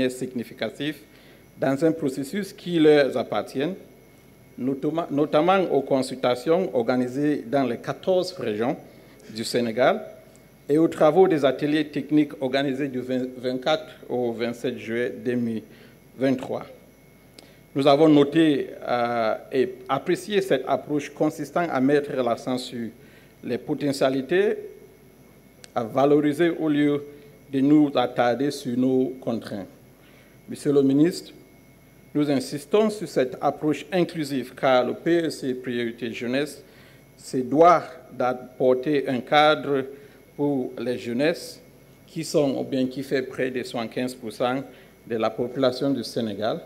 significatif dans un processus qui leur appartient, notamment aux consultations organisées dans les 14 régions du Sénégal et aux travaux des ateliers techniques organisés du 24 au 27 juillet 2023. Nous avons noté et apprécié cette approche consistant à mettre l'accent sur les potentialités à valoriser au lieu de nous attarder sur nos contraintes. Monsieur le ministre, nous insistons sur cette approche inclusive car le PEC Priorité Jeunesse se doit d'apporter un cadre pour les jeunesses qui sont ou bien qui fait près de 75% de la population du Sénégal,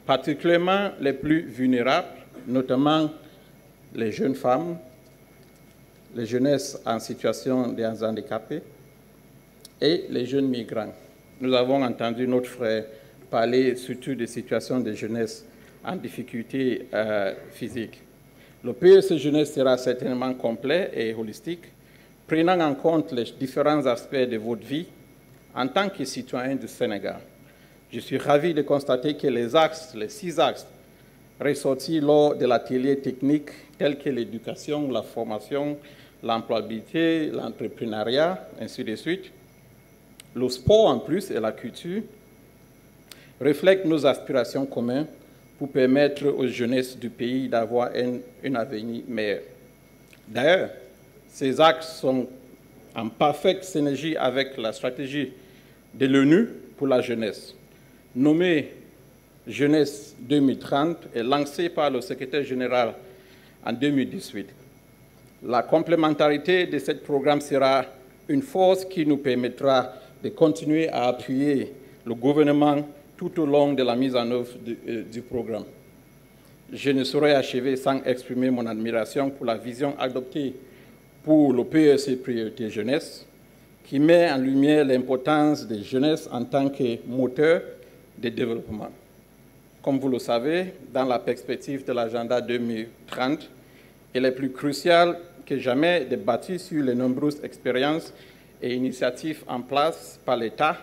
particulièrement les plus vulnérables, notamment les jeunes femmes, les jeunesses en situation de handicapés et les jeunes migrants. Nous avons entendu notre frère parler surtout des situations de jeunesse en difficulté physique. Le PEC Jeunesse sera certainement complet et holistique, prenant en compte les différents aspects de votre vie en tant que citoyen du Sénégal. Je suis ravi de constater que les 6 axes ressortis lors de l'atelier technique, tels que l'éducation, la formation, l'employabilité, l'entrepreneuriat, ainsi de suite, le sport en plus et la culture, reflètent nos aspirations communes pour permettre aux jeunesses du pays d'avoir un avenir meilleur. D'ailleurs, ces axes sont en parfaite synergie avec la stratégie de l'ONU pour la jeunesse, nommée Jeunesse 2030 et lancée par le secrétaire général en 2018. La complémentarité de ce programme sera une force qui nous permettra de continuer à appuyer le gouvernement tout au long de la mise en œuvre du programme. Je ne saurais achever sans exprimer mon admiration pour la vision adoptée pour le PEC Priorité Jeunesse, qui met en lumière l'importance des jeunesses en tant que moteur de développement. Comme vous le savez, dans la perspective de l'agenda 2030, il est plus crucial que jamais de bâtir sur les nombreuses expériences et initiatives en place par l'État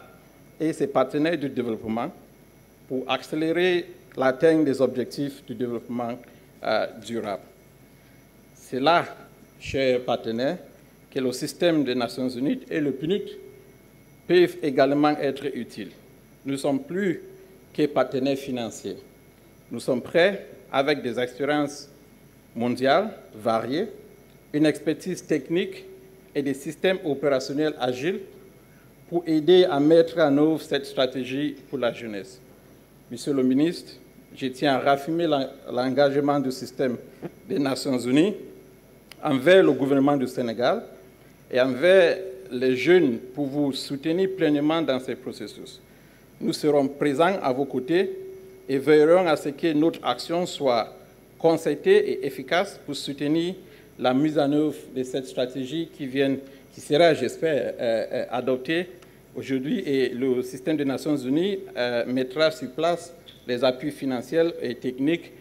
et ses partenaires du développement pour accélérer l'atteinte des objectifs du développement durable. C'est là, chers partenaires, que le système des Nations Unies et le PNUD peuvent également être utiles. Nous ne sommes plus que partenaires financiers. Nous sommes prêts, avec des expériences mondiales variées, une expertise technique et des systèmes opérationnels agiles pour aider à mettre en œuvre cette stratégie pour la jeunesse. Monsieur le ministre, je tiens à raffirmer l'engagement du système des Nations Unies envers le gouvernement du Sénégal et envers les jeunes pour vous soutenir pleinement dans ce processus. Nous serons présents à vos côtés et veillerons à ce que notre action soit concertée et efficace pour soutenir la mise en œuvre de cette stratégie qui sera, j'espère, adoptée aujourd'hui, et le système des Nations Unies mettra sur place les appuis financiers et techniques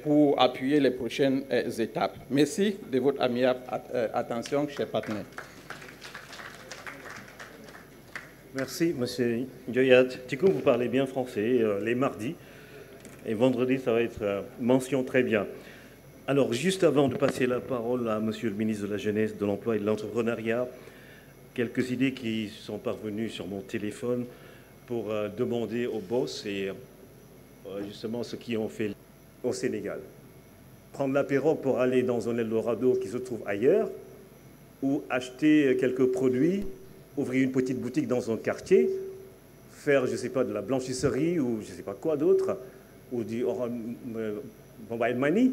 pour appuyer les prochaines étapes. Merci de votre amiable attention, chers partenaires. Merci, M. Ndioya Tikou. Vous parlez bien français les mardis. Et vendredi, ça va être mention très bien. Alors, juste avant de passer la parole à M. le ministre de la Jeunesse, de l'Emploi et de l'Entrepreneuriat, quelques idées qui sont parvenues sur mon téléphone pour demander aux boss et justement ceux qui ont fait au Sénégal. Prendre l'apéro pour aller dans un Eldorado qui se trouve ailleurs ou acheter quelques produits, ouvrir une petite boutique dans un quartier, faire, je ne sais pas, de la blanchisserie ou je ne sais pas quoi d'autre, ou du mobile money.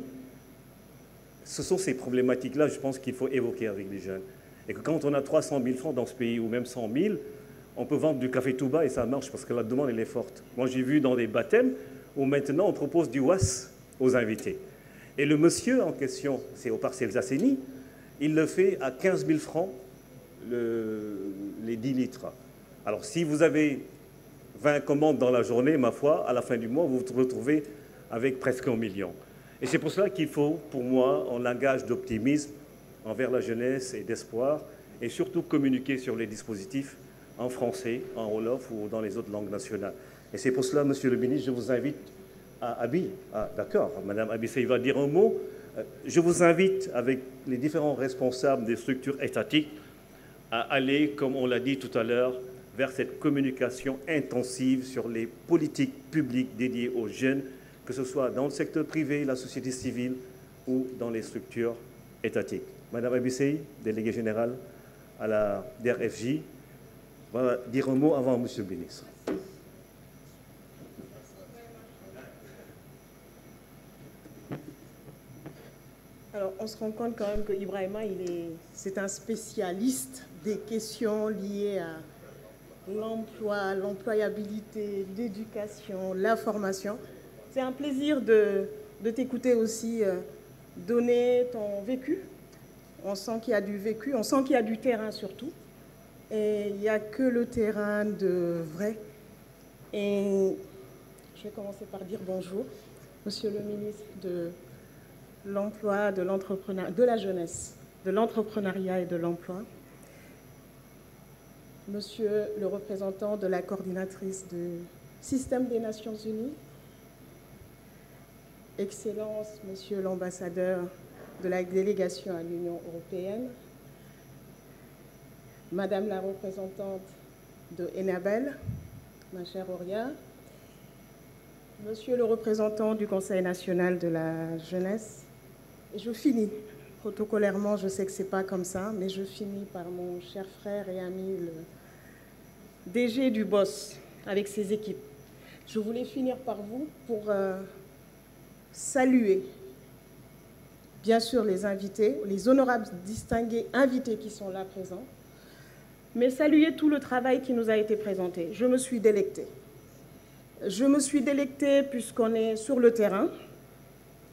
Ce sont ces problématiques-là, je pense qu'il faut évoquer avec les jeunes. Et que quand on a 300 000 francs dans ce pays, ou même 100 000, on peut vendre du café tout bas et ça marche parce que la demande, elle est forte. Moi, j'ai vu dans des baptêmes où maintenant on propose du was aux invités. Et le monsieur en question, c'est au Parcelles Assainies, il le fait à 15 000 francs les 10 litres. Alors, si vous avez 20 commandes dans la journée, ma foi, à la fin du mois, vous vous retrouvez avec presque 1 million. Et c'est pour cela qu'il faut, pour moi, un langage d'optimisme envers la jeunesse et d'espoir, et surtout communiquer sur les dispositifs en français, en wolof ou dans les autres langues nationales. Et c'est pour cela, Monsieur le ministre, je vous invite à Abi. Ah, d'accord, Madame Abissey va dire un mot. Je vous invite, avec les différents responsables des structures étatiques, à aller, comme on l'a dit tout à l'heure, vers cette communication intensive sur les politiques publiques dédiées aux jeunes, que ce soit dans le secteur privé, la société civile ou dans les structures étatiques. Madame Abissey, déléguée générale à la DRFJ, va dire un mot avant Monsieur le ministre. Alors, on se rend compte quand même que Ibrahima, c'est un spécialiste des questions liées à l'emploi, l'employabilité, l'éducation, la formation. C'est un plaisir de t'écouter aussi donner ton vécu. On sent qu'il y a du vécu, on sent qu'il y a du terrain surtout. Et il n'y a que le terrain de vrai. Et je vais commencer par dire bonjour, Monsieur le ministre de l'Emploi, de l'Entrepreneuriat, de la Jeunesse, de l'Entrepreneuriat et de l'Emploi. Monsieur le représentant de la coordinatrice du Système des Nations Unies, Excellence, Monsieur l'ambassadeur de la délégation à l'Union européenne, Madame la représentante de Enabel, ma chère Auria, Monsieur le représentant du Conseil national de la jeunesse, et je finis, protocolairement, je sais que ce n'est pas comme ça, mais je finis par mon cher frère et ami, le DG du BOSS, avec ses équipes. Je voulais finir par vous pour saluer, bien sûr, les invités, les honorables distingués invités qui sont là présents, mais saluer tout le travail qui nous a été présenté. Je me suis délectée. Je me suis délectée puisqu'on est sur le terrain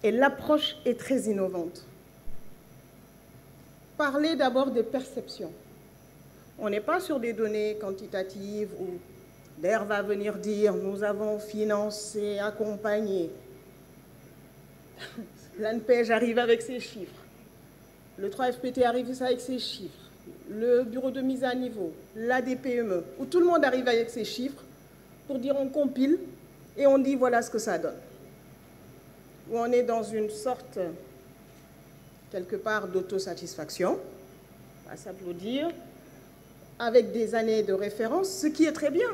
et l'approche est très innovante. Parler d'abord des perceptions. On n'est pas sur des données quantitatives où d'ailleurs va venir dire nous avons financé, accompagné. L'ANPEJ arrive avec ses chiffres. Le 3FPT arrive avec ses chiffres. Le bureau de mise à niveau, l'ADPME, où tout le monde arrive avec ses chiffres pour dire on compile et on dit voilà ce que ça donne. Où on est dans une sorte, quelque part, d'autosatisfaction, à s'applaudir, avec des années de référence, ce qui est très bien.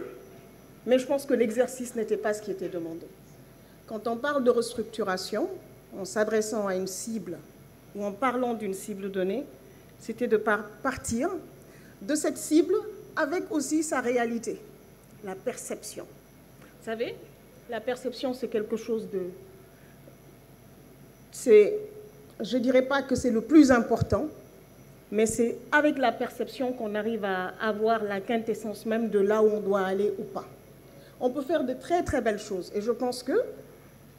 Mais je pense que l'exercice n'était pas ce qui était demandé. Quand on parle de restructuration, en s'adressant à une cible ou en parlant d'une cible donnée, c'était de partir de cette cible avec aussi sa réalité, la perception. Vous savez, la perception, c'est quelque chose de... Je ne dirais pas que c'est le plus important, mais c'est avec la perception qu'on arrive à avoir la quintessence même de là où on doit aller ou pas. On peut faire de très très belles choses. Et je pense que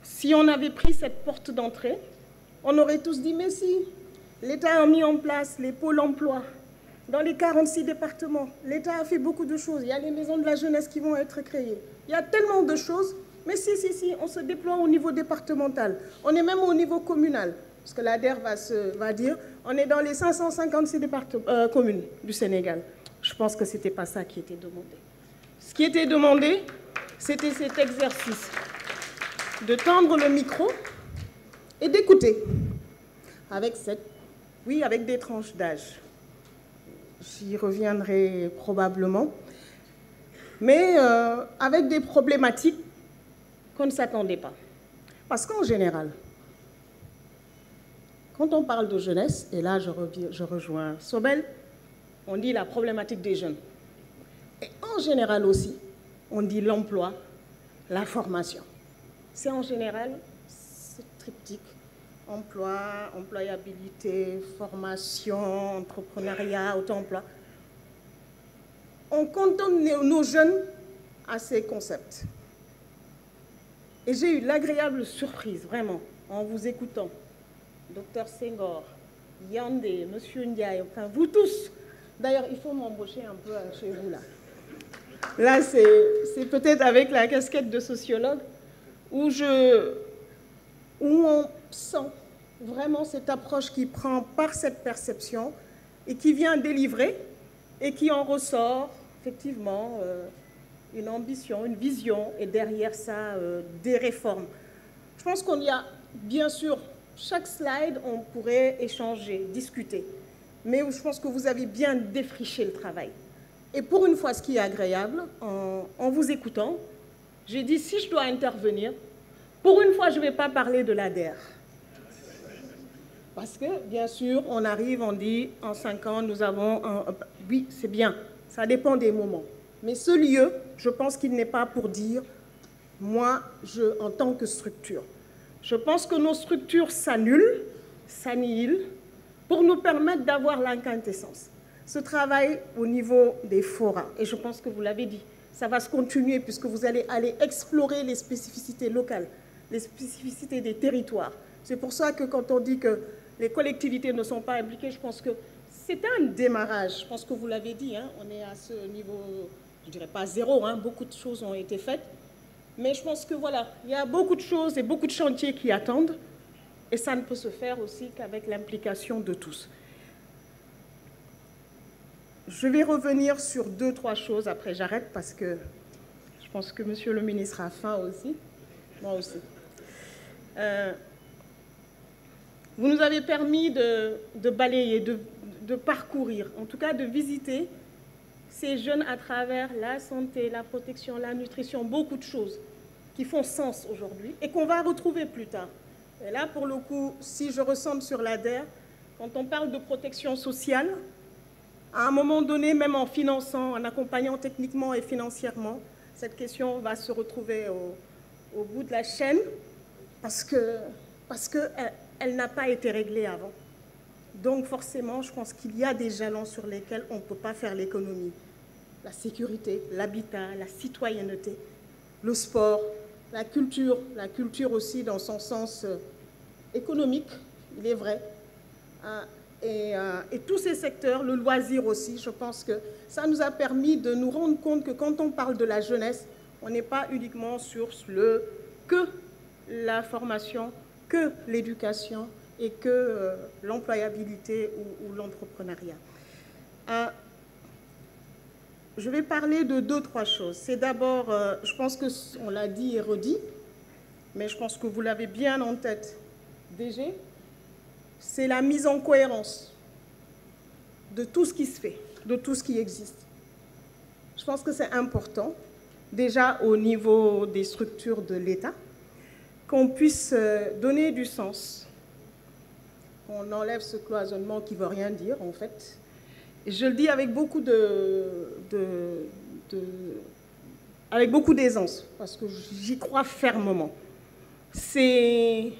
si on avait pris cette porte d'entrée, on aurait tous dit, mais si, l'État a mis en place les pôles emploi dans les 46 départements. L'État a fait beaucoup de choses. Il y a les maisons de la jeunesse qui vont être créées. Il y a tellement de choses. Mais si, on se déploie au niveau départemental. On est même au niveau communal. Parce que l'ADER va dire, on est dans les 556 communes du Sénégal. Je pense que ce n'était pas ça qui était demandé. Ce qui était demandé, c'était cet exercice de tendre le micro et d'écouter. Avec des tranches d'âge. J'y reviendrai probablement. Mais avec des problématiques qu'on ne s'attendait pas. Parce qu'en général, quand on parle de jeunesse, et là je rejoins Sobel, on dit la problématique des jeunes. Et en général aussi, on dit l'emploi, la formation. C'est en général ce triptyque. Emploi, employabilité, formation, entrepreneuriat, auto-emploi. On cantonne nos jeunes à ces concepts. Et j'ai eu l'agréable surprise, vraiment, en vous écoutant, Dr Senghor, Yandé, Monsieur Ndiaye, enfin vous tous. D'ailleurs, il faut m'embaucher un peu chez vous là. Là, c'est peut-être avec la casquette de sociologue où on sent vraiment cette approche qui prend par cette perception et qui vient délivrer et qui en ressort effectivement une ambition, une vision, et derrière ça, des réformes. Je pense qu'on y a, bien sûr, chaque slide, on pourrait échanger, discuter. Mais je pense que vous avez bien défriché le travail. Et pour une fois, ce qui est agréable, en vous écoutant, j'ai dit, si je dois intervenir, pour une fois, je ne vais pas parler de l'ADER. Parce que, bien sûr, on arrive, on dit, en 5 ans, nous avons oui, c'est bien, ça dépend des moments. Mais ce lieu, je pense qu'il n'est pas pour dire, moi, en tant que structure. Je pense que nos structures s'annihilent, pour nous permettre d'avoir la quintessence. Ce travail au niveau des forats, et je pense que vous l'avez dit, ça va se continuer puisque vous allez aller explorer les spécificités locales, les spécificités des territoires. C'est pour ça que quand on dit que les collectivités ne sont pas impliquées, je pense que c'est un démarrage. Je pense que vous l'avez dit, hein, on est à ce niveau, je ne dirais pas zéro, hein, beaucoup de choses ont été faites. Mais je pense que voilà, il y a beaucoup de choses et beaucoup de chantiers qui attendent. Et ça ne peut se faire aussi qu'avec l'implication de tous. Je vais revenir sur 2-3 choses, après j'arrête parce que je pense que monsieur le ministre a faim aussi. Moi aussi. Vous nous avez permis de balayer, de parcourir, en tout cas de visiter ces jeunes à travers la santé, la protection, la nutrition, beaucoup de choses qui font sens aujourd'hui et qu'on va retrouver plus tard. Et là, pour le coup, si je ressemble sur l'ADER, quand on parle de protection sociale, à un moment donné, même en finançant, en accompagnant techniquement et financièrement, cette question va se retrouver au bout de la chaîne parce qu'elle n'a pas été réglée avant. Donc forcément, je pense qu'il y a des jalons sur lesquels on ne peut pas faire l'économie. La sécurité, l'habitat, la citoyenneté, le sport, la culture aussi dans son sens économique, il est vrai, et tous ces secteurs, le loisir aussi, je pense que ça nous a permis de nous rendre compte que quand on parle de la jeunesse, on n'est pas uniquement sur que la formation, que l'éducation et que l'employabilité ou l'entrepreneuriat. Je vais parler de 2-3 choses. C'est d'abord, je pense qu'on l'a dit et redit, mais je pense que vous l'avez bien en tête, DG, c'est la mise en cohérence de tout ce qui se fait, de tout ce qui existe. Je pense que c'est important, déjà au niveau des structures de l'État, qu'on puisse donner du sens, qu'on enlève ce cloisonnement qui ne veut rien dire, en fait. Et je le dis avec beaucoup avec beaucoup d'aisance, parce que j'y crois fermement. C'est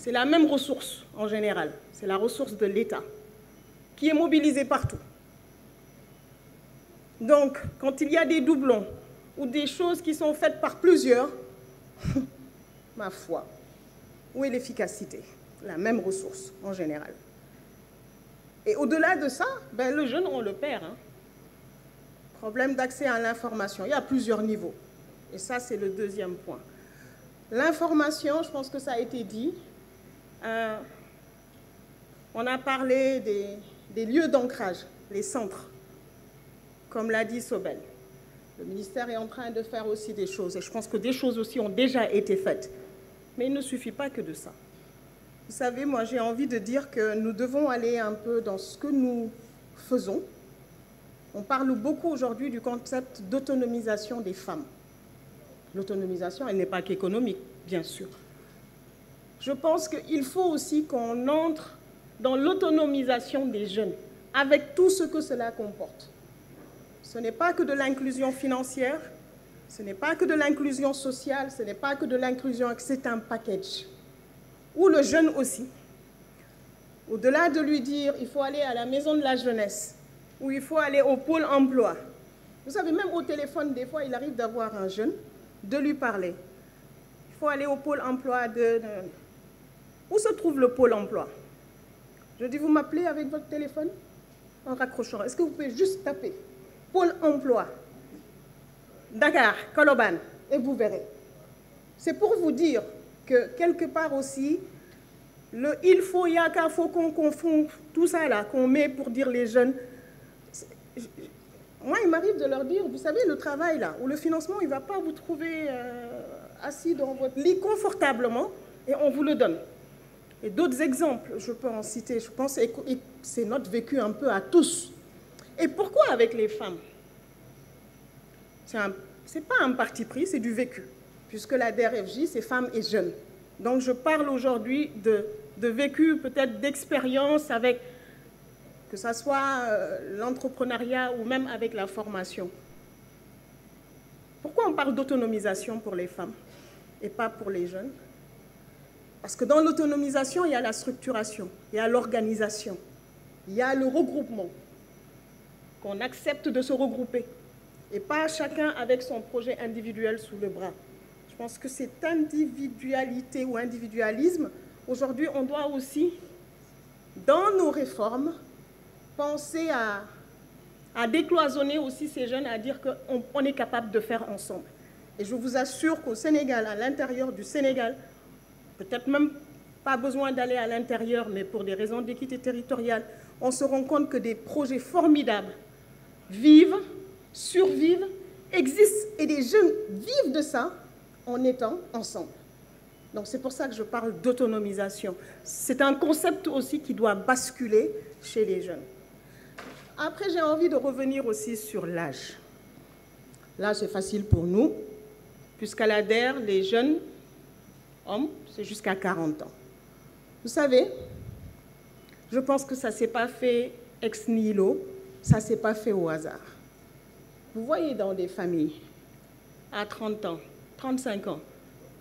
la même ressource, en général. C'est la ressource de l'État, qui est mobilisée partout. Donc, quand il y a des doublons ou des choses qui sont faites par plusieurs, ma foi, où est l'efficacité? La même ressource, en général. Et au-delà de ça, le jeune, on le perd. Hein. Problème d'accès à l'information. Il y a plusieurs niveaux. Et ça, c'est le deuxième point. L'information, je pense que ça a été dit. On a parlé des lieux d'ancrage, les centres, comme l'a dit Sobel. Le ministère est en train de faire aussi des choses. Et je pense que des choses aussi ont déjà été faites. Mais il ne suffit pas que de ça. Vous savez, moi, j'ai envie de dire que nous devons aller un peu dans ce que nous faisons. On parle beaucoup aujourd'hui du concept d'autonomisation des femmes. L'autonomisation, elle n'est pas qu'économique, bien sûr. Je pense qu'il faut aussi qu'on entre dans l'autonomisation des jeunes, avec tout ce que cela comporte. Ce n'est pas que de l'inclusion financière, ce n'est pas que de l'inclusion sociale, ce n'est pas que de l'inclusion, c'est un package. Ou le jeune aussi, au-delà de lui dire il faut aller à la maison de la jeunesse, ou il faut aller au pôle emploi. Vous savez, même au téléphone, des fois, il arrive d'avoir un jeune, de lui parler. Il faut aller au pôle emploi Où se trouve le pôle emploi? Je dis, vous m'appelez avec votre téléphone en raccrochant. Est-ce que vous pouvez juste taper pôle emploi, Dakar, Koloban, et vous verrez. C'est pour vous dire que quelque part aussi, il faut, il y a qu'à, faut qu'on confond tout ça là, qu'on met pour dire les jeunes. Moi, il m'arrive de leur dire, vous savez, le travail là, ou le financement, il ne va pas vous trouver assis dans votre lit confortablement, et on vous le donne. Et d'autres exemples, je peux en citer, je pense que c'est notre vécu un peu à tous. Et pourquoi avec les femmes? Ce n'est pas un parti pris, c'est du vécu, puisque la DRFJ, c'est femmes et jeunes. Donc je parle aujourd'hui de vécu, peut-être d'expérience avec, que ce soit l'entrepreneuriat ou même avec la formation. Pourquoi on parle d'autonomisation pour les femmes et pas pour les jeunes? Parce que dans l'autonomisation, il y a la structuration, il y a l'organisation, il y a le regroupement, qu'on accepte de se regrouper, et pas chacun avec son projet individuel sous le bras. Je pense que cette individualité ou individualisme, aujourd'hui, on doit aussi, dans nos réformes, penser à décloisonner aussi ces jeunes, à dire qu'on est capable de faire ensemble. Et je vous assure qu'au Sénégal, à l'intérieur du Sénégal, peut-être même pas besoin d'aller à l'intérieur, mais pour des raisons d'équité territoriale, on se rend compte que des projets formidables vivent, survivent, existent, et des jeunes vivent de ça en étant ensemble. Donc c'est pour ça que je parle d'autonomisation. C'est un concept aussi qui doit basculer chez les jeunes. Après, j'ai envie de revenir aussi sur l'âge. Là, c'est facile pour nous, puisqu'à l'ADER, les jeunes hommes, c'est jusqu'à 40 ans. Vous savez, je pense que ça ne s'est pas fait ex nihilo, ça ne s'est pas fait au hasard. Vous voyez dans des familles, à 30 ans, 35 ans,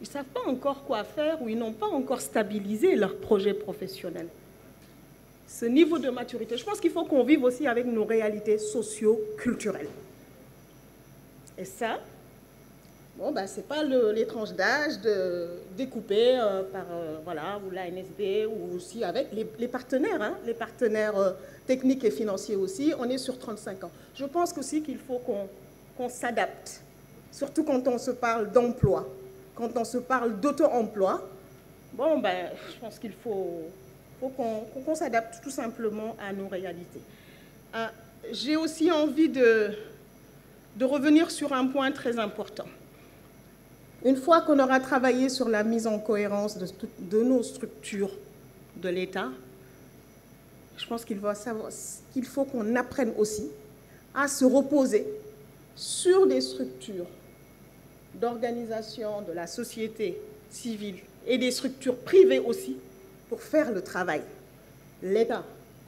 ils ne savent pas encore quoi faire ou ils n'ont pas encore stabilisé leur projet professionnel. Ce niveau de maturité, je pense qu'il faut qu'on vive aussi avec nos réalités socio-culturelles. Et ça, bon, ben, ce n'est pas les tranches d'âge découpées par voilà, ou la NSB ou aussi avec les partenaires, hein, les partenaires techniques et financiers aussi. On est sur 35 ans. Je pense aussi qu'il faut qu'on s'adapte, surtout quand on se parle d'emploi, quand on se parle d'auto-emploi. Bon, ben, je pense qu'il faut qu'on s'adapte tout simplement à nos réalités. J'ai aussi envie de revenir sur un point très important. Une fois qu'on aura travaillé sur la mise en cohérence de nos structures de l'État, je pense qu'il faut qu'on apprenne aussi à se reposer sur des structures d'organisation de la société civile et des structures privées aussi pour faire le travail. L'État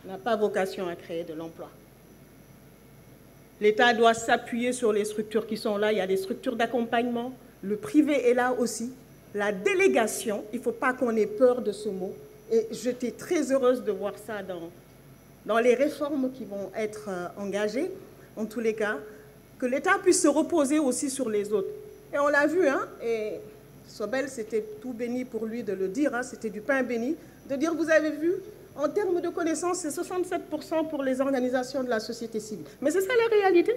n'a pas vocation à créer de l'emploi. L'État doit s'appuyer sur les structures qui sont là. Il y a des structures d'accompagnement. Le privé est là aussi. La délégation, il ne faut pas qu'on ait peur de ce mot. Et j'étais très heureuse de voir ça dans les réformes qui vont être engagées, en tous les cas, que l'État puisse se reposer aussi sur les autres. Et on l'a vu, hein, et Sobel, c'était tout béni pour lui de le dire, hein, c'était du pain béni, de dire, vous avez vu, en termes de connaissances, c'est 67% pour les organisations de la société civile. Mais c'est ça la réalité.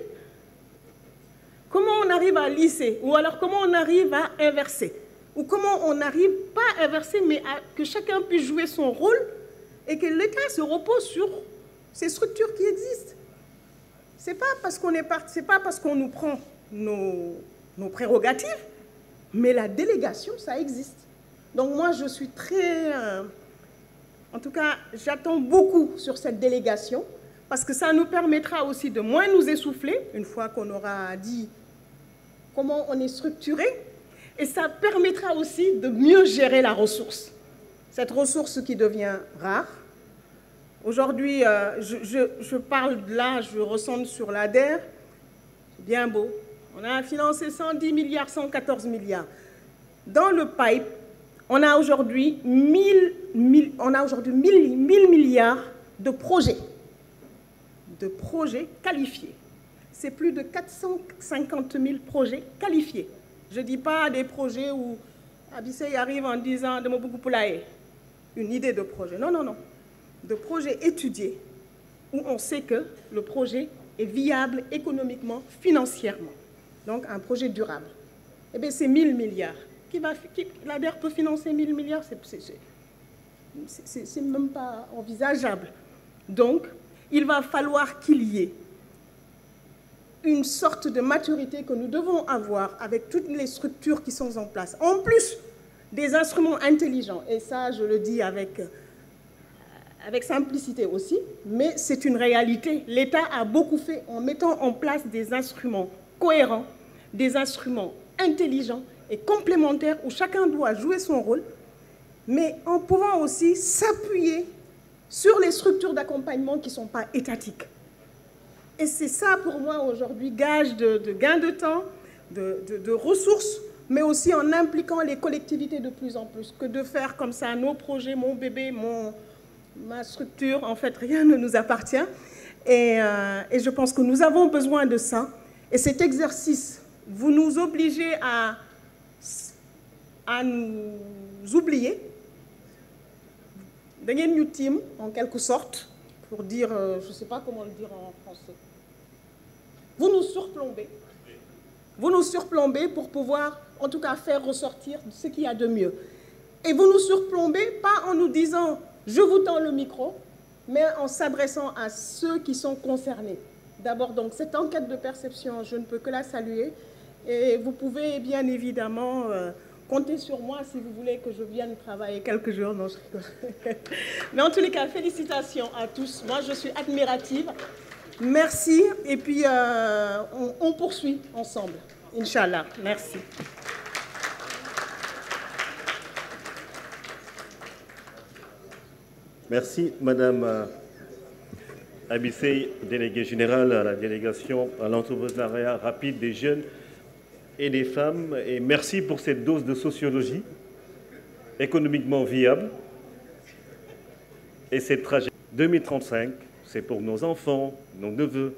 Comment on arrive à lisser, ou alors comment on arrive à inverser, ou comment on n'arrive pas à inverser, mais que chacun puisse jouer son rôle et que l'État se repose sur ces structures qui existent. Ce n'est pas parce qu'on c'est pas parce qu'on nous prend nos prérogatives, mais la délégation, ça existe. Donc moi, je suis très... en tout cas, j'attends beaucoup sur cette délégation, parce que ça nous permettra aussi de moins nous essouffler, une fois qu'on aura dit comment on est structuré, et ça permettra aussi de mieux gérer la ressource. Cette ressource qui devient rare. Aujourd'hui, je parle de là, je ressens sur l'ADER, c'est bien beau. On a financé 110 milliards, 114 milliards. Dans le pipe, on a aujourd'hui 1000 milliards de projets qualifiés. C'est plus de 450 000 projets qualifiés. Je ne dis pas des projets où Abissé arrive en disant de beaucoup poulailler, une idée de projet. Non, non, non. De projets étudiés où on sait que le projet est viable économiquement, financièrement. Donc un projet durable. Eh bien, c'est 1000 milliards. L'ADER peut financer 1000 milliards, c'est même pas envisageable. Donc, il va falloir qu'il y ait une sorte de maturité que nous devons avoir avec toutes les structures qui sont en place. En plus des instruments intelligents, et ça je le dis avec simplicité aussi, mais c'est une réalité. L'État a beaucoup fait en mettant en place des instruments cohérents, des instruments intelligents et complémentaires où chacun doit jouer son rôle, mais en pouvant aussi s'appuyer sur les structures d'accompagnement qui ne sont pas étatiques. Et c'est ça pour moi aujourd'hui, gage de gain de temps, de ressources, mais aussi en impliquant les collectivités de plus en plus, que de faire comme ça nos projets, mon bébé, ma structure, en fait rien ne nous appartient. Et je pense que nous avons besoin de ça. Et cet exercice, vous nous obligez à nous oublier, da ngeen ñu tiim en quelque sorte, pour dire, je ne sais pas comment le dire en français. Vous nous surplombez pour pouvoir, en tout cas, faire ressortir ce qu'il y a de mieux. Et vous nous surplombez pas en nous disant « je vous tends le micro », mais en s'adressant à ceux qui sont concernés. D'abord, donc, cette enquête de perception, je ne peux que la saluer. Et vous pouvez bien évidemment compter sur moi si vous voulez que je vienne travailler quelques jours. Non, je rigole. Mais en tous les cas, félicitations à tous. Moi, je suis admirative. Merci. Et puis, on poursuit ensemble. Inch'Allah. Merci. Merci, Madame Abissey, déléguée générale à la délégation à l'entrepreneuriat rapide des jeunes et des femmes. Et merci pour cette dose de sociologie économiquement viable. Et cette trajectoire 2035, c'est pour nos enfants, nos neveux,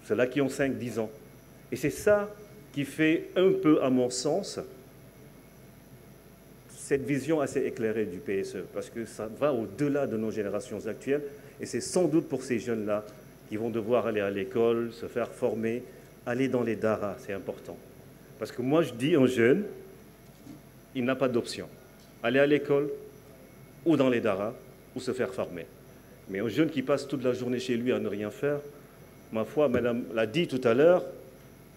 ceux-là qui ont 5-10 ans. Et c'est ça qui fait un peu, à mon sens, cette vision assez éclairée du PSE, parce que ça va au-delà de nos générations actuelles, et c'est sans doute pour ces jeunes-là qui vont devoir aller à l'école, se faire former, aller dans les daras, c'est important. Parce que moi, je dis aux jeunes, il n'a pas d'option. Aller à l'école, ou dans les daras, ou se faire former. Mais un jeune qui passe toute la journée chez lui à ne rien faire, ma foi, Madame l'a dit tout à l'heure,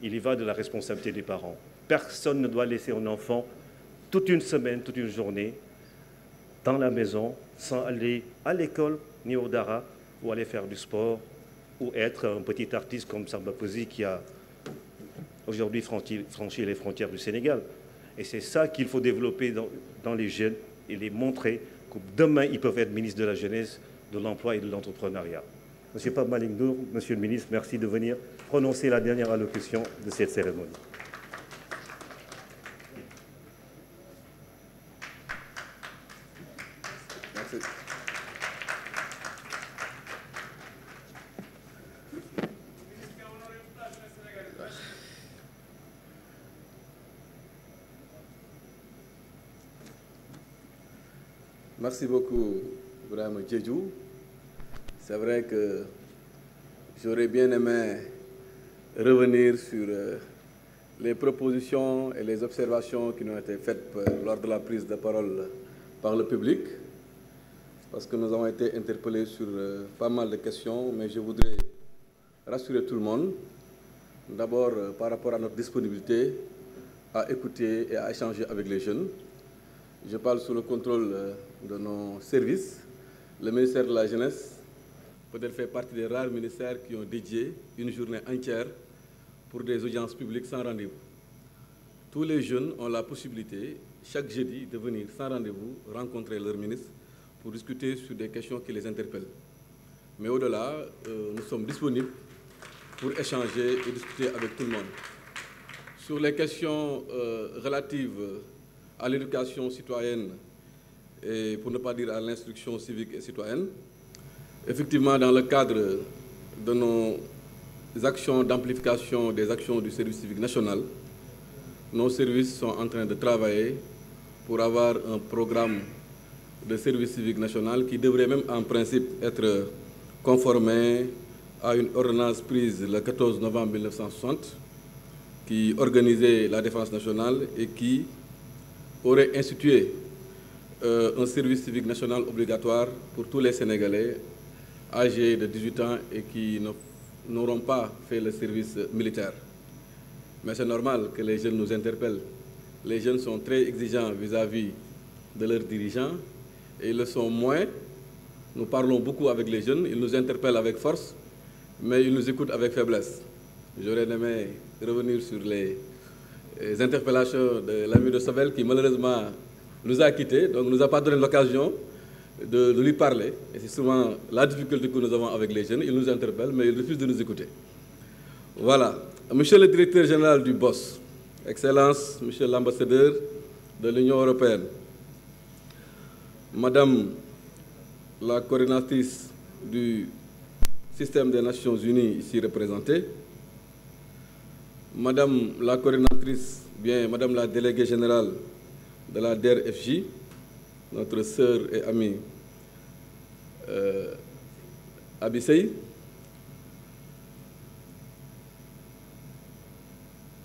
il y va de la responsabilité des parents. Personne ne doit laisser un enfant toute une semaine, toute une journée, dans la maison, sans aller à l'école, ni au dara, ou aller faire du sport, ou être un petit artiste comme Samba Peuzzi qui a aujourd'hui franchi les frontières du Sénégal. Et c'est ça qu'il faut développer dans les jeunes et les montrer que demain, ils peuvent être ministres de la jeunesse, de l'emploi et de l'entrepreneuriat. Monsieur Pape Malick Ndour, Monsieur le ministre, merci de venir prononcer la dernière allocution de cette cérémonie. Merci. Merci beaucoup, Ibrahima Diédhiou. C'est vrai que j'aurais bien aimé revenir sur les propositions et les observations qui nous ont été faites lors de la prise de parole par le public, parce que nous avons été interpellés sur pas mal de questions, mais je voudrais rassurer tout le monde, d'abord par rapport à notre disponibilité à écouter et à échanger avec les jeunes. Je parle sous le contrôle de nos services. Le ministère de la Jeunesse peut-être fait partie des rares ministères qui ont dédié une journée entière pour des audiences publiques sans rendez-vous. Tous les jeunes ont la possibilité, chaque jeudi, de venir sans rendez-vous rencontrer leur ministre pour discuter sur des questions qui les interpellent. Mais au-delà, nous sommes disponibles pour échanger et discuter avec tout le monde. Sur les questions relatives à l'éducation citoyenne et pour ne pas dire à l'instruction civique et citoyenne, effectivement, dans le cadre de nos actions d'amplification des actions du service civique national, nos services sont en train de travailler pour avoir un programme de service civique national qui devrait même en principe être conformé à une ordonnance prise le 14 novembre 1960 qui organisait la défense nationale et qui aurait institué un service civique national obligatoire pour tous les Sénégalais âgés de 18 ans et qui ne n'auront pas fait le service militaire. Mais c'est normal que les jeunes nous interpellent. Les jeunes sont très exigeants vis-à-vis de leurs dirigeants et ils le sont moins. Nous parlons beaucoup avec les jeunes, ils nous interpellent avec force, mais ils nous écoutent avec faiblesse. J'aurais aimé revenir sur les interpellations de l'ami de Sobel qui malheureusement nous a quittés, donc ne nous a pas donné l'occasion de lui parler. Et c'est souvent la difficulté que nous avons avec les jeunes. Ils nous interpellent, mais ils refusent de nous écouter. Voilà. Monsieur le directeur général du BOS, Excellence, Monsieur l'ambassadeur de l'Union européenne, Madame la coordinatrice du système des Nations Unies ici représentée, Madame la coordinatrice, bien Madame la déléguée générale de la DER/FJ, notre sœur et amie Abissei,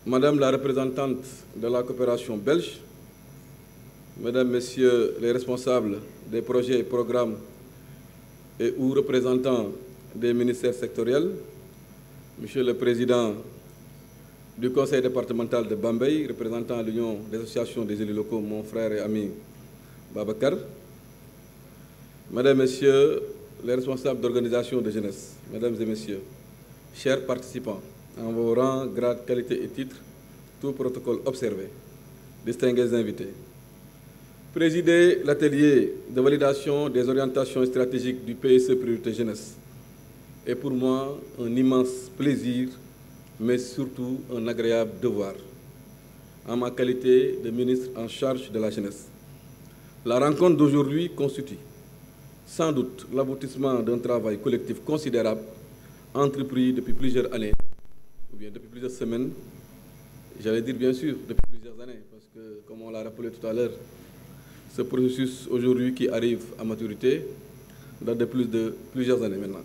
Madame la représentante de la coopération belge, Mesdames, Messieurs les responsables des projets et programmes et ou représentants des ministères sectoriels, Monsieur le Président du Conseil départemental de Bambey, représentant l'Union des associations des élus locaux, mon frère et ami Babacar, Mesdames, Messieurs les responsables d'organisations de jeunesse, Mesdames et Messieurs, chers participants, en vos rangs, grades, qualités et titres, tout protocole observé, distingués invités. Présider l'atelier de validation des orientations stratégiques du PSE Priorité Jeunesse est pour moi un immense plaisir, mais surtout un agréable devoir, en ma qualité de ministre en charge de la jeunesse. La rencontre d'aujourd'hui constitue sans doute l'aboutissement d'un travail collectif considérable entrepris depuis plusieurs années, ou bien depuis plusieurs semaines, j'allais dire bien sûr depuis plusieurs années, parce que, comme on l'a rappelé tout à l'heure, ce processus aujourd'hui qui arrive à maturité date de plusieurs années maintenant.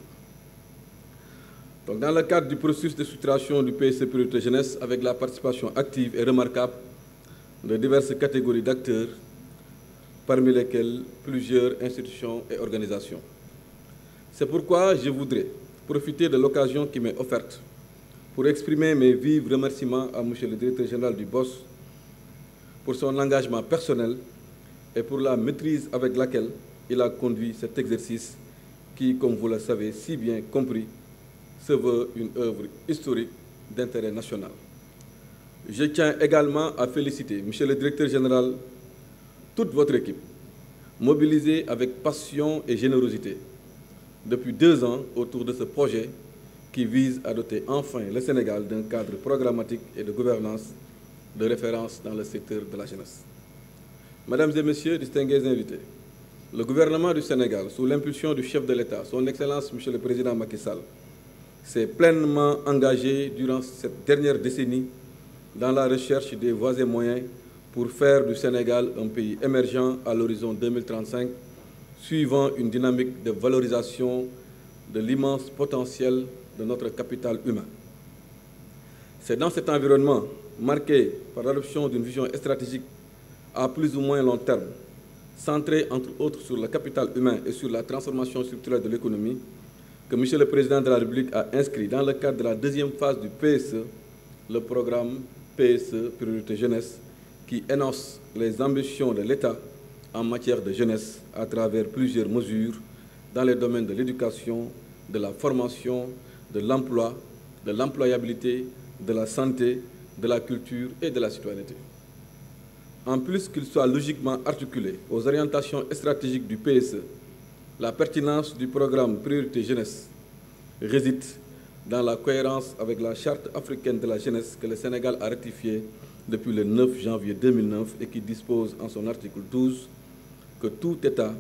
Donc, dans le cadre du processus de structuration du PSE Priorité Jeunesse, avec la participation active et remarquable de diverses catégories d'acteurs, parmi lesquels plusieurs institutions et organisations. C'est pourquoi je voudrais profiter de l'occasion qui m'est offerte pour exprimer mes vifs remerciements à M. le directeur général du BOS pour son engagement personnel et pour la maîtrise avec laquelle il a conduit cet exercice qui, comme vous le savez si bien compris, se veut une œuvre historique d'intérêt national. Je tiens également à féliciter, Monsieur le directeur général, toute votre équipe, mobilisée avec passion et générosité depuis 2 ans autour de ce projet qui vise à doter enfin le Sénégal d'un cadre programmatique et de gouvernance de référence dans le secteur de la jeunesse. Mesdames et Messieurs, distingués invités, le gouvernement du Sénégal, sous l'impulsion du chef de l'État, son Excellence Monsieur le Président Macky Sall, s'est pleinement engagé durant cette dernière décennie dans la recherche des voies et moyens pour faire du Sénégal un pays émergent à l'horizon 2035, suivant une dynamique de valorisation de l'immense potentiel de notre capital humain. C'est dans cet environnement, marqué par l'adoption d'une vision stratégique à plus ou moins long terme, centrée entre autres sur le capital humain et sur la transformation structurelle de l'économie, que M. le Président de la République a inscrit dans le cadre de la 2e phase du PSE, le programme PSE Priorité Jeunesse, qui énonce les ambitions de l'État en matière de jeunesse à travers plusieurs mesures dans les domaines de l'éducation, de la formation, de l'emploi, de l'employabilité, de la santé, de la culture et de la citoyenneté. En plus qu'il soit logiquement articulé aux orientations stratégiques du PSE, la pertinence du programme Priorité Jeunesse réside dans la cohérence avec la Charte africaine de la jeunesse que le Sénégal a ratifiée depuis le 9 janvier 2009 et qui dispose en son article 12 que tout État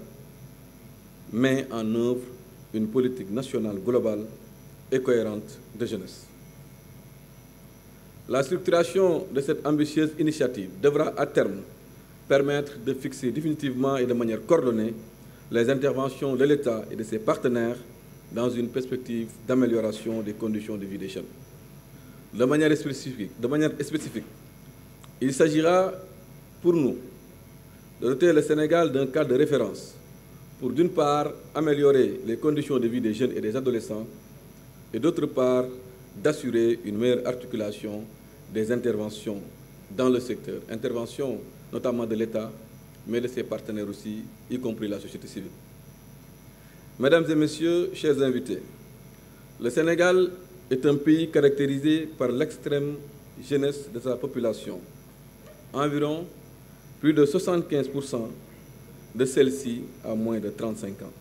met en œuvre une politique nationale globale et cohérente de jeunesse. La structuration de cette ambitieuse initiative devra à terme permettre de fixer définitivement et de manière coordonnée les interventions de l'État et de ses partenaires dans une perspective d'amélioration des conditions de vie des jeunes. De manière spécifique, il s'agira pour nous de doter le Sénégal d'un cadre de référence pour, d'une part, améliorer les conditions de vie des jeunes et des adolescents et d'autre part, d'assurer une meilleure articulation des interventions dans le secteur, interventions notamment de l'État, mais de ses partenaires aussi, y compris la société civile. Mesdames et messieurs, chers invités, le Sénégal est un pays caractérisé par l'extrême jeunesse de sa population. Environ plus de 75% de celle-ci a moins de 35 ans.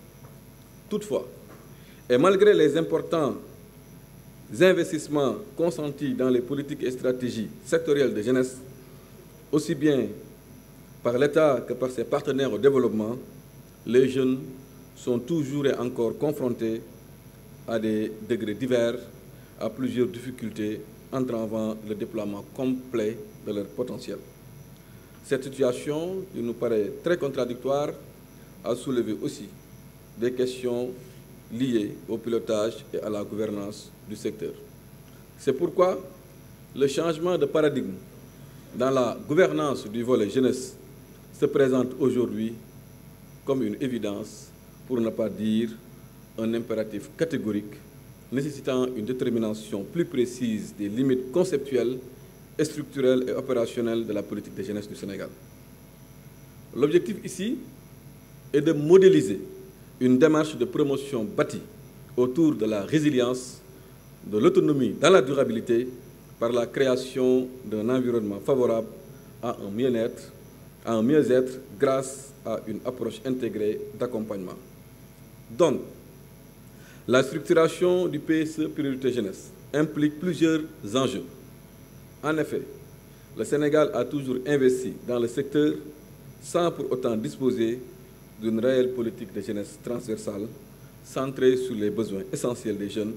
Toutefois, et malgré les importants investissements consentis dans les politiques et stratégies sectorielles de jeunesse, aussi bien par l'État que par ses partenaires au développement, les jeunes sont toujours et encore confrontés à des degrés divers, à plusieurs difficultés entravant le déploiement complet de leur potentiel. Cette situation, il nous paraît très contradictoire, a soulevé aussi des questions liées au pilotage et à la gouvernance du secteur. C'est pourquoi le changement de paradigme dans la gouvernance du volet jeunesse se présente aujourd'hui comme une évidence, pour ne pas dire un impératif catégorique, nécessitant une détermination plus précise des limites conceptuelles, structurelles et opérationnelles de la politique de jeunesse du Sénégal. L'objectif ici est de modéliser une démarche de promotion bâtie autour de la résilience, de l'autonomie dans la durabilité, par la création d'un environnement favorable à un mieux-être grâce à une approche intégrée d'accompagnement. Donc, la structuration du PSE Priorité Jeunesse implique plusieurs enjeux. En effet, le Sénégal a toujours investi dans le secteur sans pour autant disposer d'une réelle politique de jeunesse transversale centrée sur les besoins essentiels des jeunes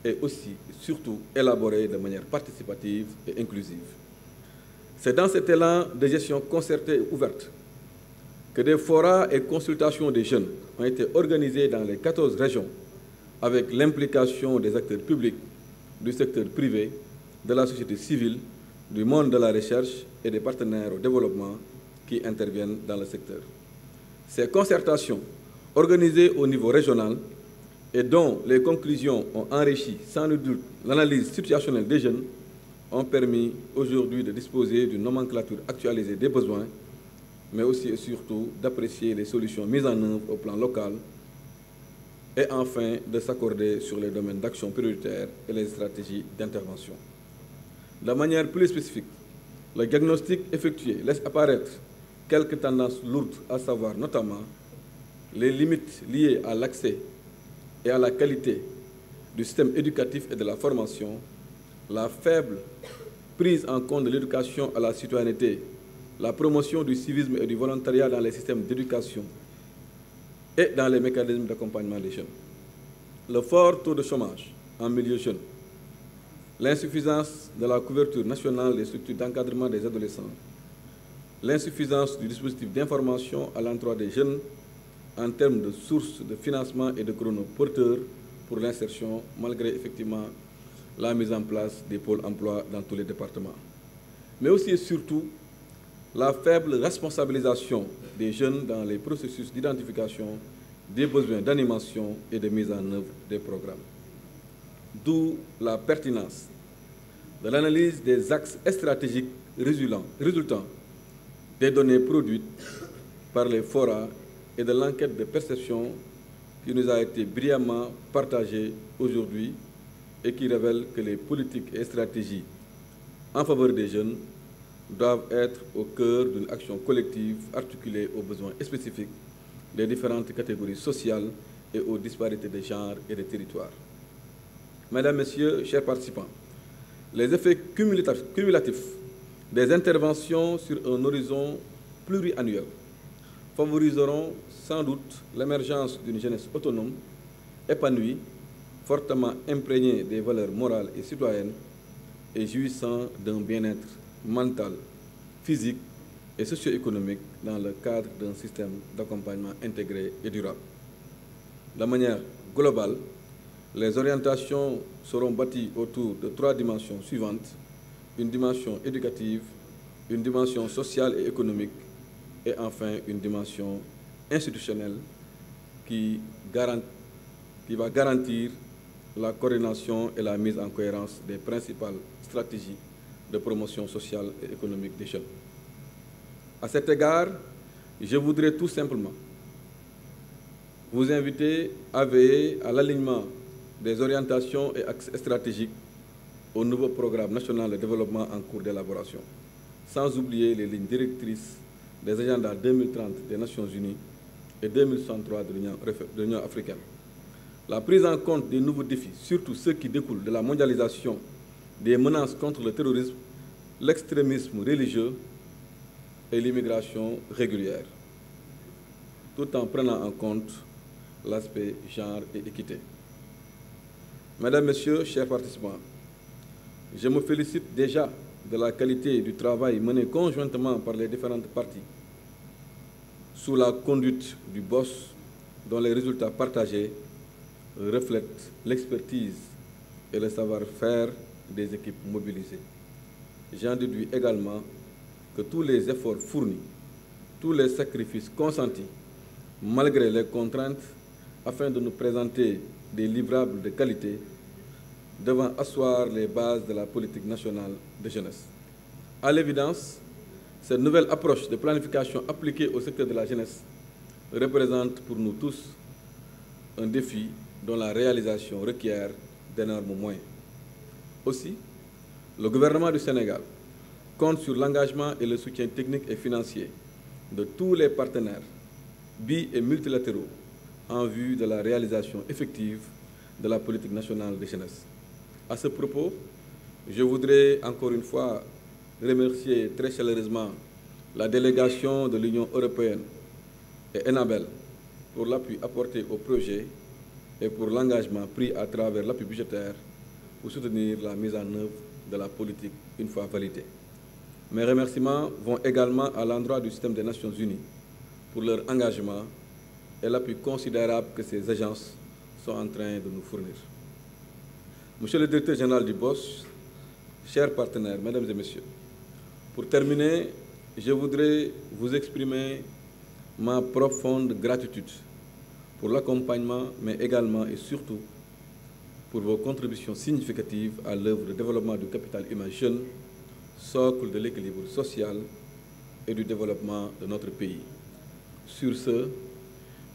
et aussi, surtout, élaborée de manière participative et inclusive. C'est dans cet élan de gestion concertée et ouverte que des forats et consultations des jeunes ont été organisés dans les 14 régions avec l'implication des acteurs publics, du secteur privé, de la société civile, du monde de la recherche et des partenaires au développement qui interviennent dans le secteur. Ces concertations, organisées au niveau régional et dont les conclusions ont enrichi sans nul doute l'analyse situationnelle des jeunes, ont permis aujourd'hui de disposer d'une nomenclature actualisée des besoins, mais aussi et surtout d'apprécier les solutions mises en œuvre au plan local et enfin de s'accorder sur les domaines d'action prioritaires et les stratégies d'intervention. De manière plus spécifique, le diagnostic effectué laisse apparaître quelques tendances lourdes, à savoir notamment les limites liées à l'accès et à la qualité du système éducatif et de la formation, la faible prise en compte de l'éducation à la citoyenneté, la promotion du civisme et du volontariat dans les systèmes d'éducation et dans les mécanismes d'accompagnement des jeunes, le fort taux de chômage en milieu jeune, l'insuffisance de la couverture nationale des structures d'encadrement des adolescents, l'insuffisance du dispositif d'information à l'endroit des jeunes en termes de sources de financement et de chronoporteurs pour l'insertion, malgré effectivement la mise en place des pôles emploi dans tous les départements. Mais aussi et surtout, la faible responsabilisation des jeunes dans les processus d'identification des besoins d'animation et de mise en œuvre des programmes. D'où la pertinence de l'analyse des axes stratégiques résultant des données produites par les forats et de l'enquête de perception qui nous a été brillamment partagée aujourd'hui et qui révèle que les politiques et stratégies en faveur des jeunes doivent être au cœur d'une action collective articulée aux besoins spécifiques des différentes catégories sociales et aux disparités de genre et de territoire. Mesdames, Messieurs, chers participants, les effets cumulatifs des interventions sur un horizon pluriannuel favoriseront sans doute l'émergence d'une jeunesse autonome, épanouie, fortement imprégnée des valeurs morales et citoyennes et jouissant d'un bien-être mental, physique et socio-économique dans le cadre d'un système d'accompagnement intégré et durable. De manière globale, les orientations seront bâties autour de 3 dimensions suivantes: une dimension éducative, une dimension sociale et économique, et enfin une dimension institutionnelle qui va garantir la coordination et la mise en cohérence des principales stratégies de promotion sociale et économique des jeunes. À cet égard, je voudrais tout simplement vous inviter à veiller à l'alignement des orientations et axes stratégiques au nouveau programme national de développement en cours d'élaboration, sans oublier les lignes directrices des agendas 2030 des Nations Unies et 2063 de l'Union africaine. La prise en compte des nouveaux défis, surtout ceux qui découlent de la mondialisation, des menaces contre le terrorisme, l'extrémisme religieux et l'immigration régulière, tout en prenant en compte l'aspect genre et équité. Mesdames, Messieurs, chers participants, je me félicite déjà de la qualité du travail mené conjointement par les différentes parties sous la conduite du BOSS, dont les résultats partagés reflètent l'expertise et le savoir-faire des équipes mobilisées. J'en déduis également que tous les efforts fournis, tous les sacrifices consentis, malgré les contraintes, afin de nous présenter des livrables de qualité, devant asseoir les bases de la politique nationale de jeunesse. À l'évidence, cette nouvelle approche de planification appliquée au secteur de la jeunesse représente pour nous tous un défi dont la réalisation requiert d'énormes moyens. Aussi, le gouvernement du Sénégal compte sur l'engagement et le soutien technique et financier de tous les partenaires bi- et multilatéraux en vue de la réalisation effective de la politique nationale de jeunesse. À ce propos, je voudrais encore une fois remercier très chaleureusement la délégation de l'Union européenne et Enabel pour l'appui apporté au projet et pour l'engagement pris à travers l'appui budgétaire pour soutenir la mise en œuvre de la politique une fois validée. Mes remerciements vont également à l'endroit du système des Nations Unies pour leur engagement et l'appui considérable que ces agences sont en train de nous fournir. Monsieur le directeur général du BOSS, chers partenaires, mesdames et messieurs, pour terminer, je voudrais vous exprimer ma profonde gratitude pour l'accompagnement, mais également et surtout pour vos contributions significatives à l'œuvre de développement du capital humain jeune, socle de l'équilibre social et du développement de notre pays. Sur ce,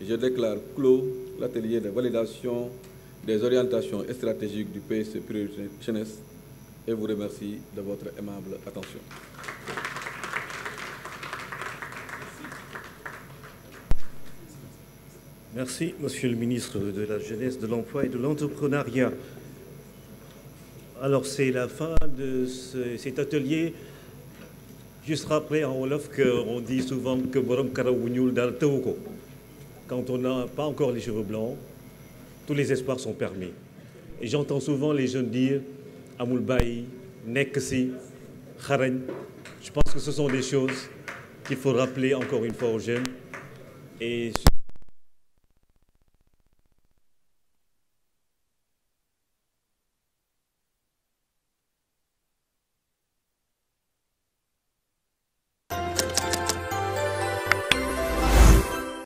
je déclare clos l'atelier de validation des orientations stratégiques du PSE Priorité Jeunesse et vous remercie de votre aimable attention. Merci, Monsieur le ministre de la Jeunesse, de l'Emploi et de l'Entrepreneuriat. Alors, c'est la fin de cet atelier. Juste rappeler en Wolof qu'on dit souvent que Borom Karawunyul dal Tawuko. Quand on n'a pas encore les cheveux blancs, tous les espoirs sont permis. Et j'entends souvent les jeunes dire Amoul Bayi, Neksi, Kharagne. Je pense que ce sont des choses qu'il faut rappeler encore une fois aux jeunes. Et